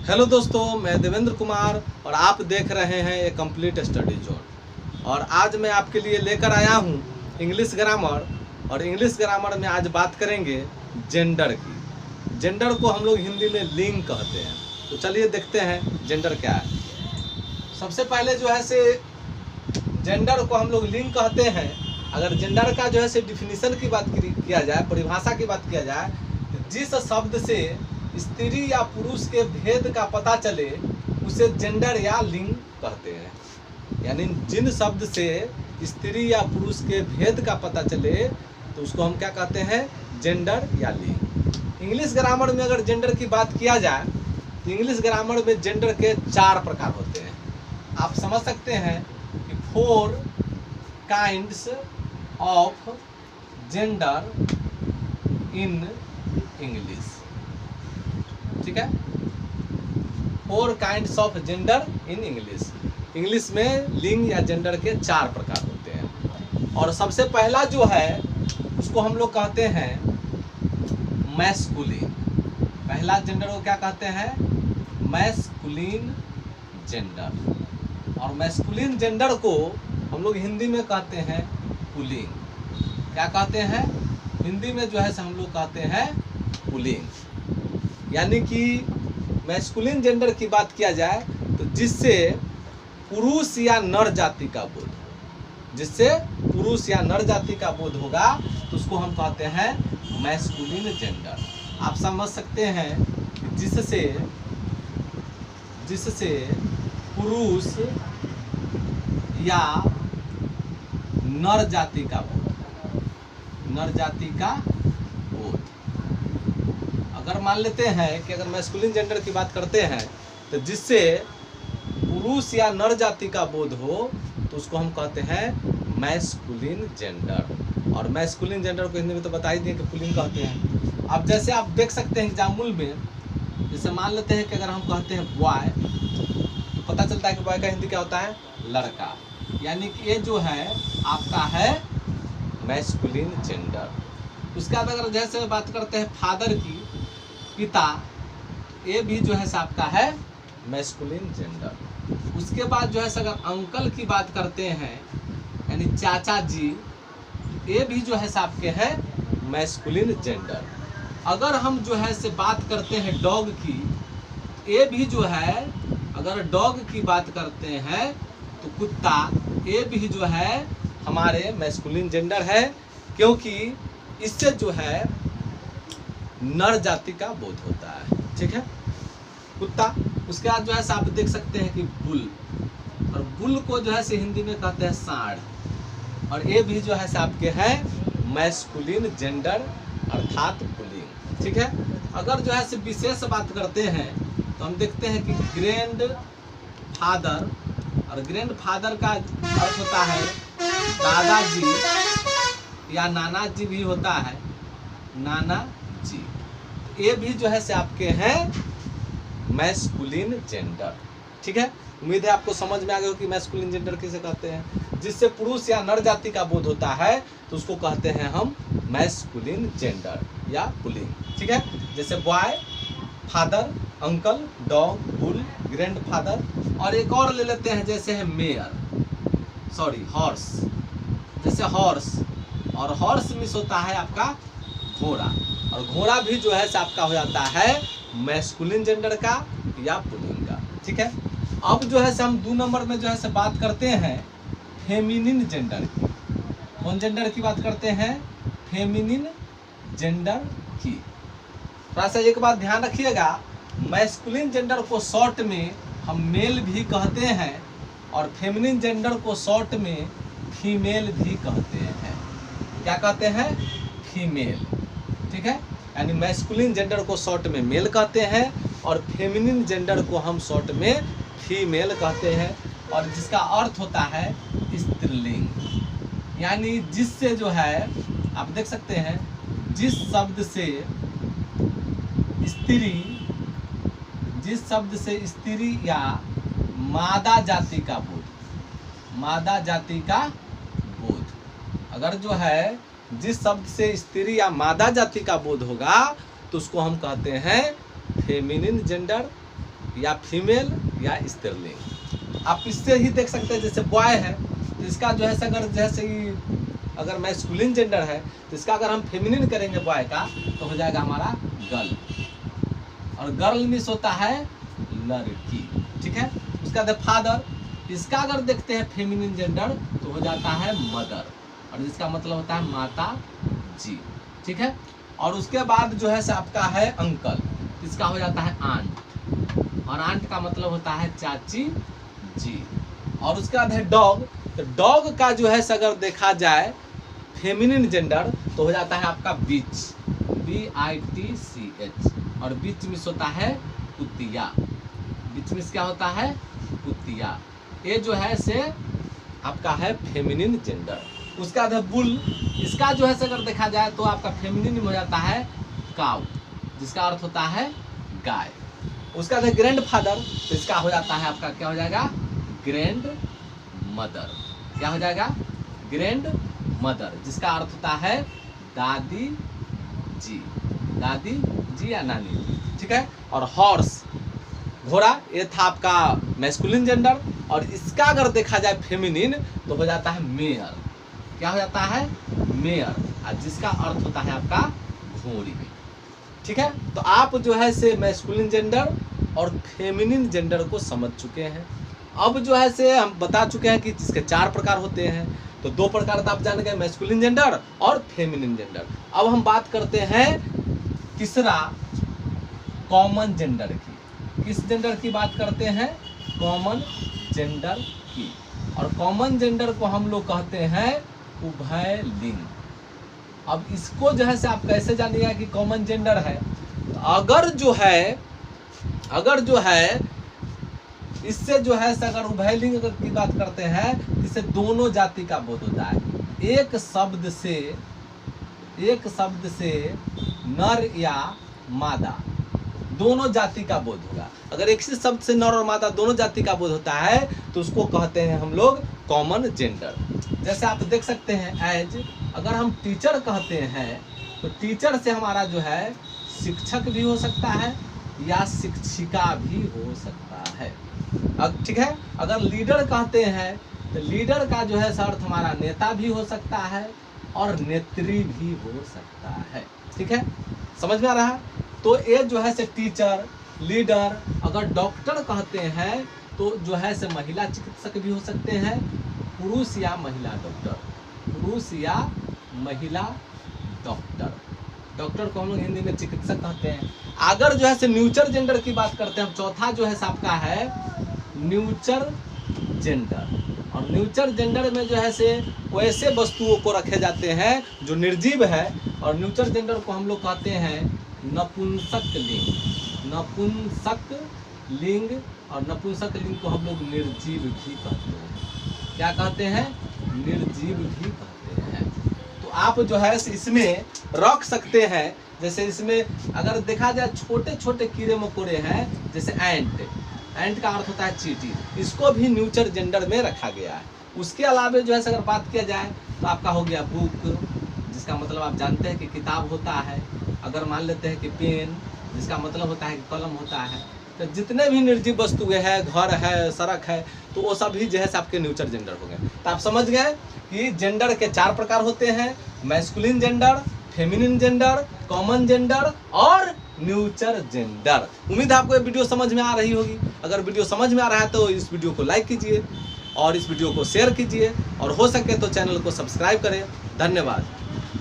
Hello दोस्तों, मैं देवेंद्र कुमार और आप देख रहे हैं ए कंप्लीट स्टडी जोन। और आज मैं आपके लिए लेकर आया हूं इंग्लिश ग्रामर। और इंग्लिश ग्रामर में आज बात करेंगे जेंडर की। जेंडर को हम लोग हिंदी में लिंग कहते हैं। तो चलिए देखते हैं जेंडर क्या है। सबसे पहले जो है से जेंडर को हम लोग लिंग कहते हैं। अगर जेंडर का जो है से डिफिनीशन की बात किया जाए, परिभाषा की बात किया जाए, तो जिस शब्द से स्त्री या पुरुष के भेद का पता चले उसे जेंडर या लिंग कहते हैं। यानी जिन शब्द से स्त्री या पुरुष के भेद का पता चले तो उसको हम क्या कहते हैं, जेंडर या लिंग। इंग्लिश ग्रामर में अगर जेंडर की बात किया जाए तो इंग्लिश ग्रामर में जेंडर के 4 प्रकार होते हैं। आप समझ सकते हैं कि 4 kinds of gender in English. ठीक है, 4 kinds of gender in English. English में लिंग या जेंडर के 4 प्रकार होते हैं। और सबसे पहला जो है उसको हम लोग कहते हैं मैस्कुलिन। पहला जेंडर को क्या कहते हैं, मैस्कुलिन जेंडर। और मैस्कुलिन जेंडर को हम लोग हिंदी में कहते हैं पुल्लिंग। क्या कहते हैं, हिंदी में जो है हम लोग कहते हैं पुल्लिंग। यानी कि मैस्कुलिन जेंडर की बात किया जाए तो जिससे पुरुष या नर जाति का बोध, जिससे पुरुष या नर जाति का बोध होगा तो उसको हम कहते हैं मैस्कुलिन जेंडर। आप समझ सकते हैं कि जिससे पुरुष या नर जाति का बोध, नर जाति का बोध। अगर मान लेते हैं कि अगर मैस्कुलिन जेंडर की बात करते हैं तो जिससे पुरुष या नर जाति का बोध हो तो उसको हम कहते हैं मैस्कुलिन जेंडर। और मैस्कुलिन जेंडर को हिंदी में तो बता ही दिए कि पुल्लिंग कहते हैं। अब जैसे आप देख सकते हैं एग्जाम्पल में, जैसे मान लेते हैं कि अगर हम कहते हैं बॉय तो पता चलता है कि बॉय का हिंदी क्या होता है, लड़का। यानी कि ये जो है आपका है मैस्कुलिन जेंडर। उसके बाद अगर जैसे बात करते हैं फादर की, पिता, ये भी जो है आपका है मैस्कुलिन जेंडर। उसके बाद जो है अगर अंकल की बात करते हैं यानी चाचा जी, ये भी जो है आपके हैं मैस्कुलिन जेंडर। अगर हम जो है से बात करते हैं डॉग की, ये भी जो है अगर डॉग की बात करते हैं तो कुत्ता, ये भी जो है हमारे मैस्कुलिन जेंडर है, क्योंकि इससे जो है नर जाति का बोध होता है। ठीक है, कुत्ता। उसके बाद जो है आप देख सकते हैं कि बुल, और बुल को जो है से हिंदी में कहते हैं सांड। और ये भी जो है आपके हैं मैस्कुलिन जेंडर अर्थात पुल्लिंग। ठीक है, अगर जो है से विशेष बात करते हैं तो हम देखते हैं कि ग्रैंड फादर, और ग्रैंड फादर का अर्थ होता है दादाजी या नाना जी भी होता है, नाना जी। ये भी जो है से आपके हैं मैस्कुलिन जेंडर। ठीक है, उम्मीद है आपको समझ में आ गया हो कि मैस्कुलिन जेंडर किसे कहते हैं। जिससे पुरुष या नर जाति का बोध होता है तो उसको कहते हैं हम मैस्कुलिन जेंडर या पुल्लिंग। ठीक है, जैसे boy, father, uncle, dog, bull, grand father. और एक और ले लेते हैं जैसे है हॉर्स। जैसे हॉर्स, और हॉर्स मिस होता है आपका घोड़ा। और घोड़ा भी जो है आपका हो जाता है मैस्कुलिन जेंडर का या पुल्लिंग का। ठीक है, अब जो है हम 2 नंबर में जो है बात करते हैं फेमिनिन जेंडर की। कौन जेंडर की बात करते हैं, फेमिनिन जेंडर की। थोड़ा सा एक बात ध्यान रखिएगा, मैस्कुलिन जेंडर को शॉर्ट में हम मेल भी कहते हैं और फेमिनिन जेंडर को शॉर्ट में फीमेल भी कहते हैं। क्या कहते हैं, फीमेल। ठीक है, यानी मैस्कुलिन जेंडर को शॉर्ट में मेल कहते हैं और फेमिनिन जेंडर को हम शॉर्ट में फीमेल कहते हैं। और जिसका अर्थ होता है स्त्रीलिंग। यानी जिससे जो है आप देख सकते हैं, जिस शब्द से स्त्री या मादा जाति का बोध, मादा जाति का बोध, अगर जो है जिस शब्द से स्त्री या मादा जाति का बोध होगा तो उसको हम कहते हैं फेमिनिन जेंडर। या फीमेल या स्त्रीलिंग। आप इससे ही देख सकते हैं, जैसे बॉय है तो इसका जो है अगर जैसे अगर मैस्कुलिन जेंडर है तो इसका अगर हम फेमिनिन करेंगे बॉय का तो हो जाएगा हमारा गर्ल, और गर्ल मीन्स होता है लड़की, ठीक है। उसका बाद फादर, इसका अगर देखते हैं फेमिनिन जेंडर तो हो जाता है मदर, और जिसका मतलब होता है माता जी, ठीक है। और उसके बाद जो है आपका है अंकल, इसका हो जाता है आंट, और आंट का मतलब होता है चाची जी। और उसके बाद है डॉग, तो डॉग का जो है अगर देखा जाए फेमिनिन जेंडर तो हो जाता है आपका बीच, BITCH, और बीच मीन्स होता है कुतिया, बीच मीन्स क्या होता है कुतिया। ये जो है से आपका है फेमिनिन जेंडर। उसका बाद बुल, इसका जो है अगर देखा जाए तो आपका फेमिनिन हो जाता है काउ, जिसका अर्थ होता है गाय। उसका बाद ग्रैंड फादर, तो इसका हो जाता है आपका क्या हो जाएगा ग्रैंड मदर, क्या हो जाएगा ग्रैंड मदर, जिसका अर्थ होता है दादी जी, दादी जी या नानी जी, ठीक है। और हॉर्स घोड़ा, ये था आपका मैस्कुलिन जेंडर, और इसका अगर देखा जाए फेमिनिन तो हो जाता है मेयर, क्या हो जाता है मेयर, और जिसका अर्थ होता है आपका घोड़ी, ठीक है। तो आप जो है से मैस्कुलिन जेंडर और फेमिनिन जेंडर को समझ चुके हैं। अब जो है से हम बता चुके हैं कि इसके 4 प्रकार होते हैं, तो 2 प्रकार तो आप जान गए, मैस्कुलिन जेंडर और फेमिनिन जेंडर। अब हम बात करते हैं तीसरा कॉमन जेंडर की। किस जेंडर की बात करते हैं? कॉमन जेंडर की। और कॉमन जेंडर को हम लोग कहते हैं उभय लिंग। अब इसको जो है से आप कैसे जानिएगा कि कॉमन जेंडर है? अगर जो है इससे जो है अगर उभय लिंग की बात करते हैं, इससे दोनों जाति का बोध होता है। एक शब्द से नर या मादा दोनों जाति का बोध होगा। अगर एक ही शब्द से नर और मादा दोनों जाति का बोध होता है तो उसको कहते हैं हम लोग कॉमन जेंडर। जैसे आप देख सकते हैं एज, अगर हम टीचर कहते हैं तो टीचर से हमारा जो है शिक्षक भी हो सकता है या शिक्षिका भी हो सकता है, ठीक है। अगर लीडर कहते हैं तो लीडर का जो है अर्थ हमारा नेता भी हो सकता है और नेत्री भी हो सकता है, ठीक है। समझ में आ रहा है? तो ये जो है से टीचर, लीडर, अगर डॉक्टर कहते हैं तो जो है से महिला चिकित्सक भी हो सकते हैं, पुरुष या महिला डॉक्टर, पुरुष या महिला डॉक्टर। डॉक्टर को हम लोग हिंदी में चिकित्सक कहते हैं। अगर जो है से न्यूट्रल जेंडर की बात करते हैं, चौथा जो है आपका है न्यूट्रल जेंडर। और न्यूट्रल जेंडर में जो है से वैसे वस्तुओं को रखे जाते हैं जो निर्जीव है, और न्यूट्रल जेंडर को हम लोग कहते हैं नपुंसक लिंग। नपुंसक लिंग, और नपुंसक लिंग को हम लोग निर्जीव भी कहते हैं। क्या कहते हैं? निर्जीव भी कहते हैं। तो आप जो है इसमें रख सकते हैं, जैसे इसमें अगर देखा जाए छोटे छोटे कीड़े मकोड़े हैं, जैसे एंट का अर्थ होता है चींटी, इसको भी न्यूट्रल जेंडर में रखा गया है। उसके अलावा जो है अगर बात किया जाए तो आपका हो गया बुक, जिसका मतलब आप जानते हैं कि किताब होता है। अगर मान लेते हैं कि पेन, जिसका मतलब होता है कि कलम होता है। तो जितने भी निर्जीव वस्तुएं हैं, घर है, सड़क है, तो वो सभी जो है आपके न्यूट्रल जेंडर हो गए। तो आप समझ गए कि जेंडर के 4 प्रकार होते हैं, masculine gender, feminine gender, common gender और न्यूट्रल जेंडर। उम्मीद है आपको ये वीडियो समझ में आ रही होगी। अगर वीडियो समझ में आ रहा है तो इस वीडियो को लाइक कीजिए और इस वीडियो को शेयर कीजिए, और हो सके तो चैनल को सब्सक्राइब करें। धन्यवाद।